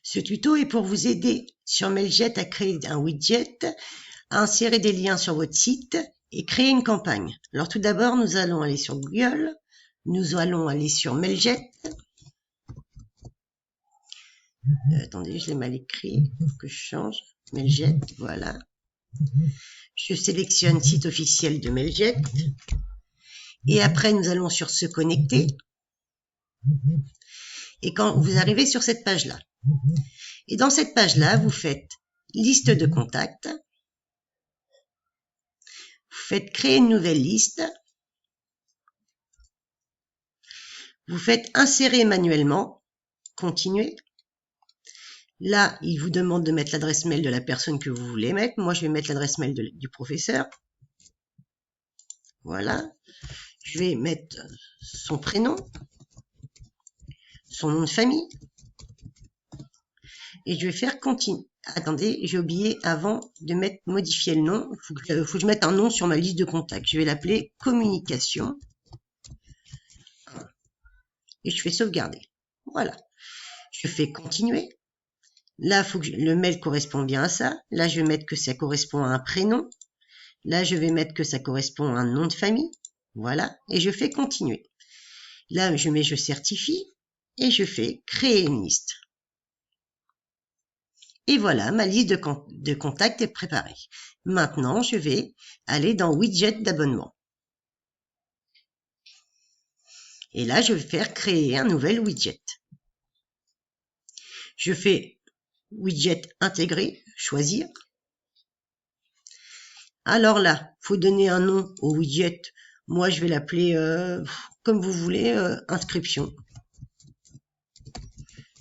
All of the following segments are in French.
Ce tuto est pour vous aider sur Mailjet à créer un widget, à insérer des liens sur votre site et créer une campagne. Alors tout d'abord, nous allons aller sur Google, nous allons aller sur Mailjet. Attendez, je l'ai mal écrit, il faut que je change. Mailjet, voilà. Je sélectionne site officiel de Mailjet. Et après, nous allons sur se connecter. Et quand vous arrivez sur cette page-là, et dans cette page-là, vous faites liste de contacts, vous faites créer une nouvelle liste, vous faites insérer manuellement, continuer. Là, il vous demande de mettre l'adresse mail de la personne que vous voulez mettre. Moi, je vais mettre l'adresse mail du professeur. Voilà. Je vais mettre son prénom, son nom de famille. Et je vais faire continuer. Attendez, j'ai oublié avant de mettre modifier le nom. Il faut que je mette un nom sur ma liste de contacts. Je vais l'appeler communication. Et je fais sauvegarder. Voilà. Je fais continuer. Là, il faut que le mail corresponde bien à ça. Là, je vais mettre que ça correspond à un prénom. Là, je vais mettre que ça correspond à un nom de famille. Voilà. Et je fais continuer. Là, je mets je certifie. Et je fais créer une liste. Et voilà, ma liste de contacts est préparée. Maintenant, je vais aller dans widget d'abonnement. Et là, je vais faire créer un nouvel widget. Je fais widget intégré, choisir. Alors là, faut donner un nom au widget. Moi, je vais l'appeler comme vous voulez, inscription.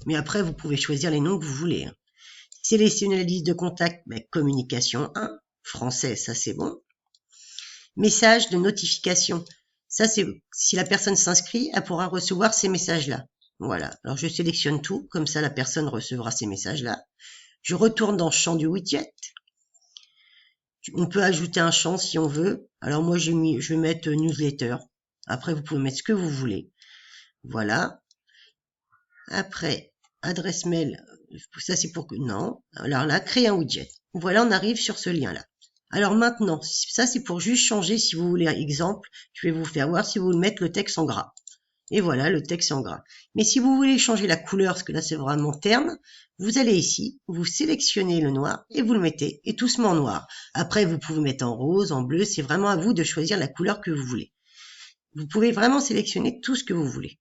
Mais après, vous pouvez choisir les noms que vous voulez. Sélectionnez la liste de contacts, communication 1, français, ça c'est bon. Message de notification, ça c'est si la personne s'inscrit, elle pourra recevoir ces messages-là. Voilà, alors je sélectionne tout, comme ça la personne recevra ces messages-là. Je retourne dans le champ du widget. On peut ajouter un champ si on veut. Alors moi je vais mettre newsletter. Après vous pouvez mettre ce que vous voulez. Voilà. Après, adresse mail, ça c'est pour que... Non. Alors là, créer un widget. Voilà, on arrive sur ce lien-là. Alors maintenant, ça c'est pour juste changer, si vous voulez, exemple, je vais vous faire voir si vous voulez mettre le texte en gras. Et voilà, le texte est en gras. Mais si vous voulez changer la couleur, parce que là c'est vraiment terne, vous allez ici, vous sélectionnez le noir et vous le mettez, et tout se met en noir. Après, vous pouvez mettre en rose, en bleu, c'est vraiment à vous de choisir la couleur que vous voulez. Vous pouvez vraiment sélectionner tout ce que vous voulez.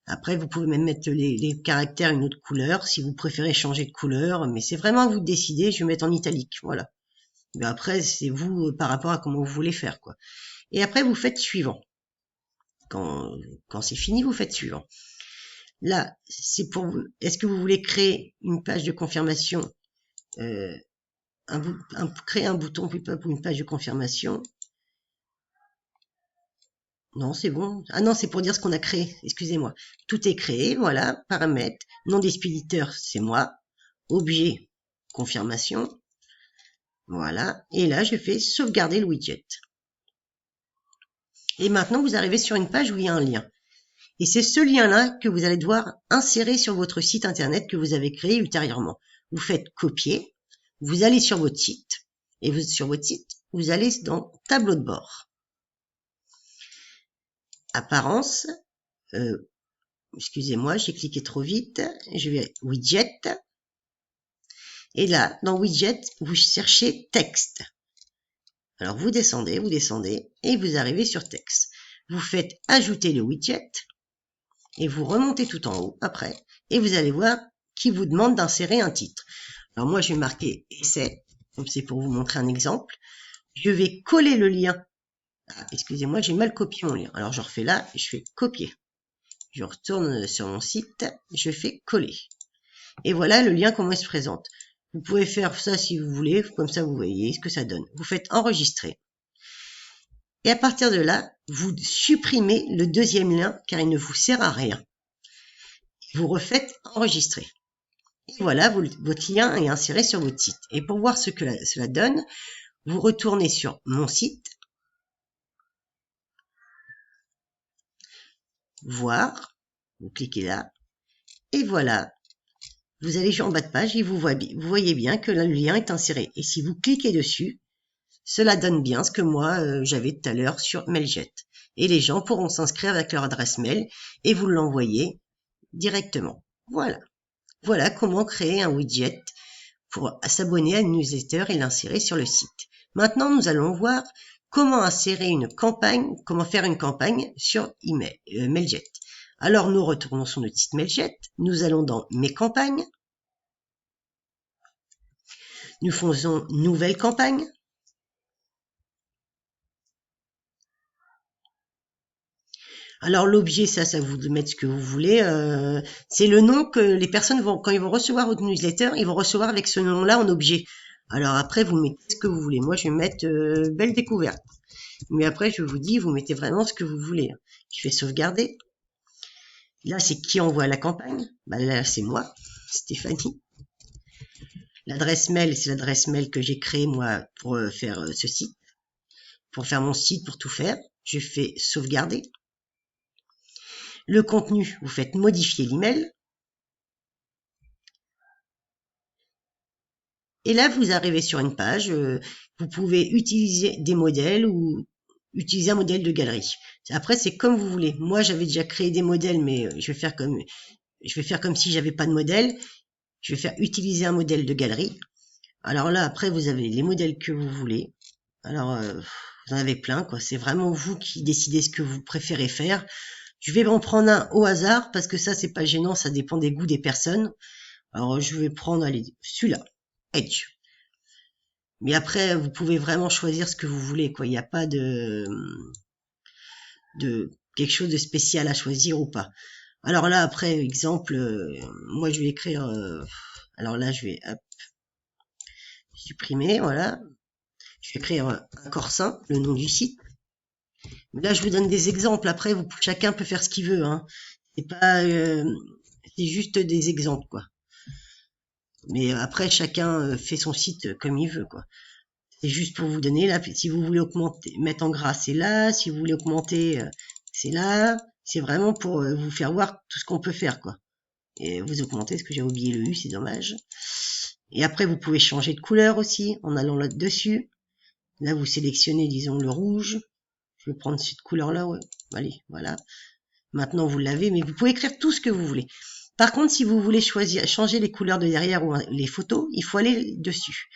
Après, vous pouvez même mettre les caractères une autre couleur, si vous préférez changer de couleur, mais c'est vraiment à vous de décider, je vais mettre en italique, voilà. Mais après, c'est vous par rapport à comment vous voulez faire, quoi. Et après, vous faites suivant. Quand c'est fini, vous faites suivant. Là, c'est pour vous. Est-ce que vous voulez créer une page de confirmation, créer un bouton pour une page de confirmation? Non, c'est bon. Ah non, c'est pour dire ce qu'on a créé. Excusez-moi. Tout est créé, voilà. Paramètres. Nom d'expéditeur, c'est moi. Objet, confirmation. Voilà. Et là, je fais sauvegarder le widget. Et maintenant, vous arrivez sur une page où il y a un lien. Et c'est ce lien-là que vous allez devoir insérer sur votre site internet que vous avez créé ultérieurement. Vous faites copier, vous allez sur votre site, et sur votre site, vous allez dans tableau de bord. Apparence, excusez-moi, j'ai cliqué trop vite, je vais widget, et là, dans widget, vous cherchez texte. Alors vous descendez, et vous arrivez sur texte. Vous faites ajouter le widget, et vous remontez tout en haut après, et vous allez voir qui vous demande d'insérer un titre. Alors moi, je vais marquer essai, comme c'est pour vous montrer un exemple. Je vais coller le lien. Ah, excusez-moi, j'ai mal copié mon lien. Alors je refais là, je fais copier. Je retourne sur mon site, je fais coller. Et voilà le lien comment il se présente. Vous pouvez faire ça si vous voulez, comme ça vous voyez ce que ça donne. Vous faites enregistrer. Et à partir de là, vous supprimez le deuxième lien car il ne vous sert à rien. Vous refaites enregistrer. Et voilà, votre lien est inséré sur votre site. Et pour voir ce que cela donne, vous retournez sur mon site, voir, vous cliquez là, et voilà, vous allez en bas de page et vous voyez bien que le lien est inséré. Et si vous cliquez dessus, cela donne bien ce que moi j'avais tout à l'heure sur Mailjet. Et les gens pourront s'inscrire avec leur adresse mail et vous l'envoyer directement. Voilà. Voilà comment créer un widget pour s'abonner à une newsletter et l'insérer sur le site. Maintenant, nous allons voir comment insérer une campagne, comment faire une campagne sur Mailjet. Alors, nous retournons sur notre site Mailjet. Nous allons dans Mes campagnes. Nous faisons Nouvelle campagne. Alors l'objet, ça vous de mettre ce que vous voulez. C'est le nom que les personnes vont, quand ils vont recevoir votre newsletter, ils vont recevoir avec ce nom-là en objet. Alors après, vous mettez ce que vous voulez. Moi, je vais mettre belle découverte. Mais après, je vous dis, vous mettez vraiment ce que vous voulez. Je vais sauvegarder. Là, c'est qui envoie la campagne. Bah, là, c'est moi, Stéphanie. L'adresse mail, c'est l'adresse mail que j'ai créée moi pour faire ce site, pour faire mon site, pour tout faire. Je fais sauvegarder. Le contenu, vous faites modifier l'email. Et là, vous arrivez sur une page. Vous pouvez utiliser des modèles ou utiliser un modèle de galerie. Après, c'est comme vous voulez. Moi, j'avais déjà créé des modèles, mais je vais faire comme si j'avais pas de modèle. Je vais faire utiliser un modèle de galerie. Alors là, après, vous avez les modèles que vous voulez. Alors, vous en avez plein, quoi. C'est vraiment vous qui décidez ce que vous préférez faire. Je vais en prendre un au hasard parce que ça, c'est pas gênant. Ça dépend des goûts des personnes. Alors, je vais prendre, allez, celui-là, Edge. Mais après, vous pouvez vraiment choisir ce que vous voulez, quoi. Il n'y a pas de quelque chose de spécial à choisir ou pas. Alors là, après, exemple, moi, je vais écrire. Alors là, je vais supprimer, voilà. Je vais écrire un Corsin, le nom du site. Mais là, je vous donne des exemples. Après, chacun peut faire ce qu'il veut. Hein. C'est pas, c'est juste des exemples, quoi. Mais après, chacun fait son site comme il veut, quoi. C'est juste pour vous donner là. Si vous voulez augmenter, mettre en gras, c'est là. Si vous voulez augmenter, c'est là. C'est vraiment pour vous faire voir tout ce qu'on peut faire, quoi. Et vous augmentez, parce que j'ai oublié le U, c'est dommage. Et après, vous pouvez changer de couleur aussi en allant là-dessus. Là, vous sélectionnez, disons, le rouge. Je vais prendre cette couleur-là, ouais. Allez, voilà. Maintenant, vous l'avez, mais vous pouvez écrire tout ce que vous voulez. Par contre, si vous voulez changer les couleurs de derrière ou les photos, il faut aller dessus.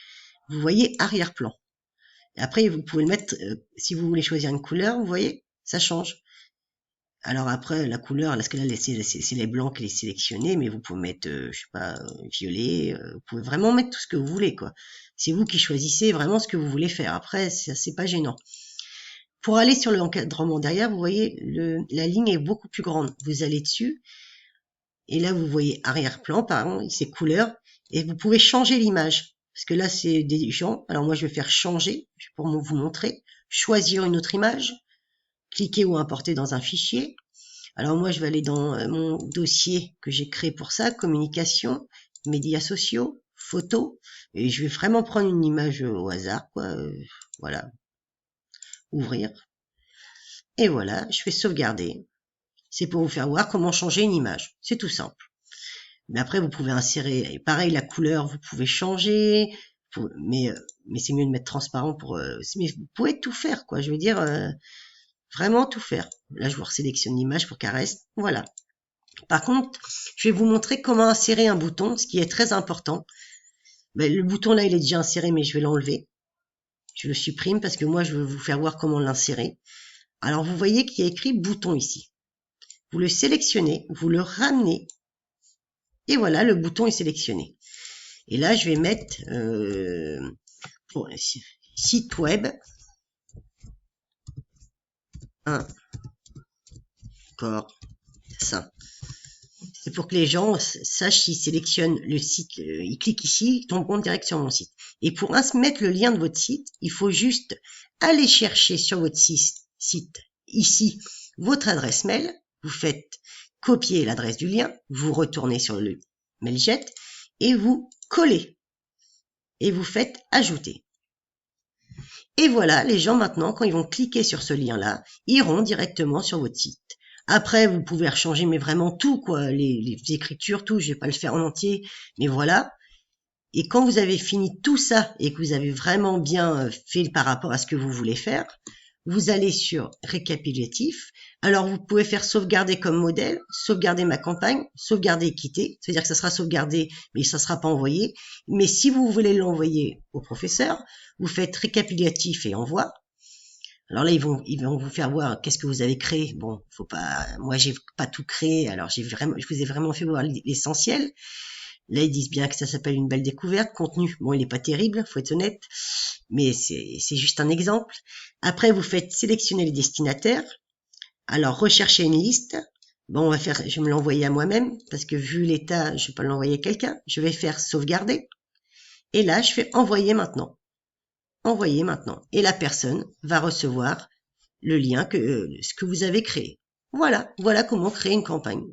Vous voyez arrière-plan. Et après, vous pouvez le mettre, si vous voulez choisir une couleur, vous voyez, ça change. Alors après, la couleur, parce que là, c'est les blancs qui les sélectionnés, mais vous pouvez mettre, je sais pas, violet, vous pouvez vraiment mettre tout ce que vous voulez, quoi. C'est vous qui choisissez vraiment ce que vous voulez faire. Après, c'est pas gênant. Pour aller sur l'encadrement derrière, vous voyez, la ligne est beaucoup plus grande. Vous allez dessus, et là, vous voyez arrière-plan, par exemple, c'est couleur, et vous pouvez changer l'image. Parce que là, c'est des gens. Alors moi, je vais faire changer, pour vous montrer. Choisir une autre image. Cliquer ou importer dans un fichier. Alors moi, je vais aller dans mon dossier que j'ai créé pour ça, communication, médias sociaux, photos, et je vais vraiment prendre une image au hasard, quoi. Voilà. Ouvrir. Et voilà, je fais sauvegarder. C'est pour vous faire voir comment changer une image. C'est tout simple. Mais après, vous pouvez insérer, et pareil, la couleur, vous pouvez changer, mais c'est mieux de mettre transparent pour... mais vous pouvez tout faire, quoi. Je veux dire, vraiment tout faire. Là, je vous sélectionne l'image pour qu'elle reste. Voilà. Par contre, je vais vous montrer comment insérer un bouton, ce qui est très important. Ben, le bouton, là, il est déjà inséré, mais je vais l'enlever. Je le supprime parce que moi, je veux vous faire voir comment l'insérer. Alors, vous voyez qu'il y a écrit bouton ici. Vous le sélectionnez, vous le ramenez. Et voilà, le bouton est sélectionné. Et là, je vais mettre pour le site web un Corsin. C'est pour que les gens sachent s'ils sélectionnent le site, ils cliquent ici, ils tomberont direct sur mon site. Et pour mettre le lien de votre site, il faut juste aller chercher sur votre site ici votre adresse mail, vous faites copier l'adresse du lien, vous retournez sur le Mailjet et vous collez. Et vous faites ajouter. Et voilà, les gens maintenant, quand ils vont cliquer sur ce lien-là, iront directement sur votre site. Après, vous pouvez rechanger, mais vraiment tout, quoi, les écritures, tout. Je vais pas le faire en entier, mais voilà. Et quand vous avez fini tout ça et que vous avez vraiment bien fait par rapport à ce que vous voulez faire, vous allez sur récapitulatif. Alors, vous pouvez faire sauvegarder comme modèle, sauvegarder ma campagne, sauvegarder et quitter. C'est-à-dire que ça sera sauvegardé, mais ça sera pas envoyé. Mais si vous voulez l'envoyer au professeur, vous faites récapitulatif et envoi. Alors là, ils vont vous faire voir qu'est-ce que vous avez créé. Bon, faut pas, moi, j'ai pas tout créé. Alors, je vous ai vraiment fait voir l'essentiel. Là, ils disent bien que ça s'appelle une belle découverte. Contenu, bon, il est pas terrible, faut être honnête, mais c'est juste un exemple. Après, vous faites sélectionner les destinataires. Alors, rechercher une liste. Bon, je vais me l'envoyer à moi-même, parce que vu l'état, je vais pas l'envoyer à quelqu'un. Je vais faire sauvegarder. Et là, je fais envoyer maintenant. Envoyer maintenant. Et la personne va recevoir le lien ce que vous avez créé. Voilà comment créer une campagne.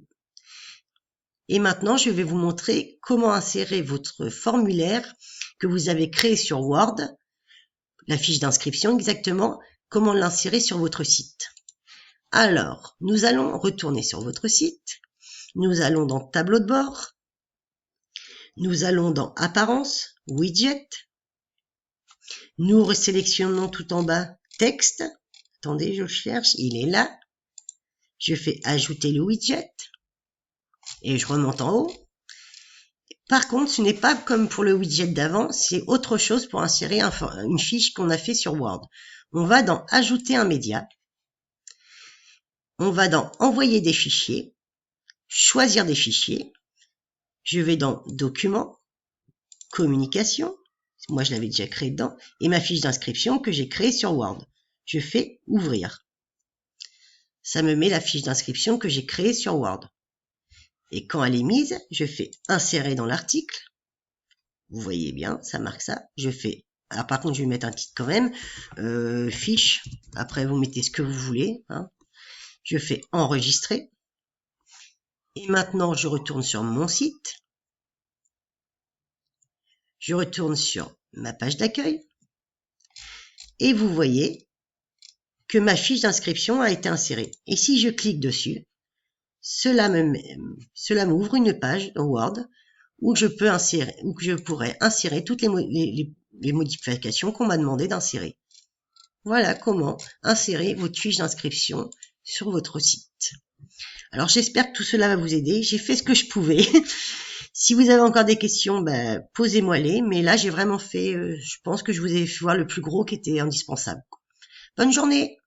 Et maintenant, je vais vous montrer comment insérer votre formulaire que vous avez créé sur Word, la fiche d'inscription exactement, comment l'insérer sur votre site. Alors, nous allons retourner sur votre site. Nous allons dans Tableau de bord. Nous allons dans Apparence, Widget. Nous resélectionnons tout en bas Texte. Attendez, je cherche, il est là. Je fais Ajouter le widget. Et je remonte en haut. Par contre, ce n'est pas comme pour le widget d'avant, c'est autre chose pour insérer une fiche qu'on a fait sur Word. On va dans Ajouter un média. On va dans Envoyer des fichiers. Choisir des fichiers. Je vais dans Documents. Communication. Moi, je l'avais déjà créé dedans. Et ma fiche d'inscription que j'ai créée sur Word. Je fais Ouvrir. Ça me met la fiche d'inscription que j'ai créée sur Word. Et quand elle est mise, je fais Insérer dans l'article. Vous voyez bien, ça marque ça. Je fais... Alors par contre, je vais mettre un titre quand même. Fiche. Après, vous mettez ce que vous voulez. Hein. Je fais Enregistrer. Et maintenant, je retourne sur mon site. Je retourne sur ma page d'accueil. Et vous voyez que ma fiche d'inscription a été insérée. Et si je clique dessus, cela m'ouvre une page dans Word où je pourrais insérer toutes les modifications qu'on m'a demandé d'insérer. Voilà comment insérer votre fiche d'inscription sur votre site. Alors j'espère que tout cela va vous aider. J'ai fait ce que je pouvais. Si vous avez encore des questions, posez-moi-les. Mais là, j'ai vraiment fait, je pense que je vous ai fait voir le plus gros qui était indispensable. Bonne journée!